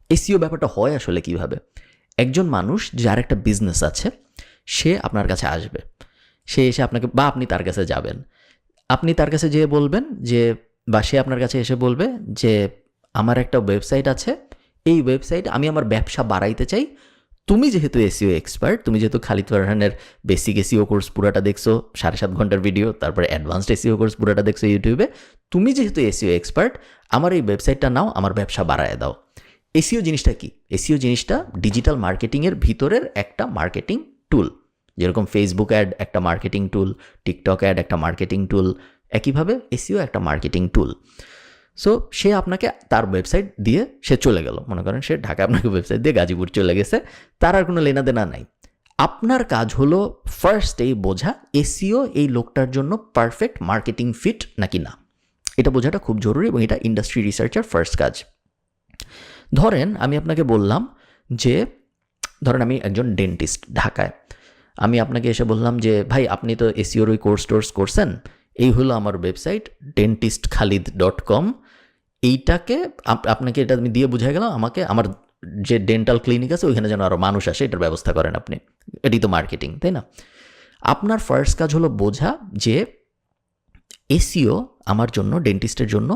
SEO ব্যাপারটা হয় আসলে কিভাবে? একজন মানুষ যার একটা বিজনেস আছে, সে আপনার কাছে আসবে। সে এসে আপনাকে বা আপনি তার কাছে যাবেন। আপনি তার কাছে যেয়ে বলবেন যে, বা সে আপনার কাছে এসে বলবে যে, আমার একটা ওয়েবসাইট আছে, এই ওয়েবসাইটে আমি আমার ব্যবসা বাড়াইতে চাই। তুমি যেহেতু এসইও এক্সপার্ট, তুমি যেহেতু খালিদ ফারহানের বেসিক এসইও কোর্স পুরাটা দেখছো, 7.5 ঘন্টার ভিডিও, তারপরে অ্যাডভান্সড এসইও কোর্স পুরাটা দেখছো ইউটিউবে, তুমি যেহেতু এসইও এক্সপার্ট, আমার এই ওয়েবসাইটটা নাও, আমার ব্যবসা বাড়ায় দাও। এসইও জিনিসটা কি? এসইও জিনিসটা ডিজিটাল মার্কেটিংয়ের ভিতরের একটা মার্কেটিং টুল। যেরকম ফেসবুক অ্যাড একটা মার্কেটিং টুল, টিকটক অ্যাড একটা মার্কেটিং টুল, একইভাবে এসইও একটা মার্কেটিং টুল। সো সে আপনাকে তার ওয়েবসাইট দিয়ে সে চলে গেল, মনে করেন সে ঢাকা আপনাকে ওয়েবসাইট দিয়ে গাজীপুর চলে গেছে, তার আর কোনো লেনাদেনা নাই। আপনার কাজ হলো ফার্স্টেই বোঝা এসইও এই লোকটার জন্য পারফেক্ট মার্কেটিং ফিট নাকি না। এটা বোঝাটা খুব জরুরি এবং এটা ইন্ডাস্ট্রি রিসার্চার ফার্স্ট কাজ। ধরেন আমি আপনাকে বললাম যে, ধরেন আমি একজন ডেন্টিস্ট ঢাকায়, আমি আপনাকে এসে বললাম যে ভাই আপনি তো এসইওর ওই কোর্স টোর্স করছেন, এই হলো আমার ওয়েবসাইট dentistkhalid.com। এইটাকে আপনাকে এটা আমি দিয়ে বুঝাই গেলাম, আমাকে আমার যে ডেন্টাল ক্লিনিক আছে ওইখানে যেন আরও মানুষ আসে এটার ব্যবস্থা করেন আপনি। এটাই তো মার্কেটিং, তাই না? আপনার ফার্স্ট কাজ হলো বোঝা যে এসইও আমার জন্য, ডেন্টিস্টের জন্য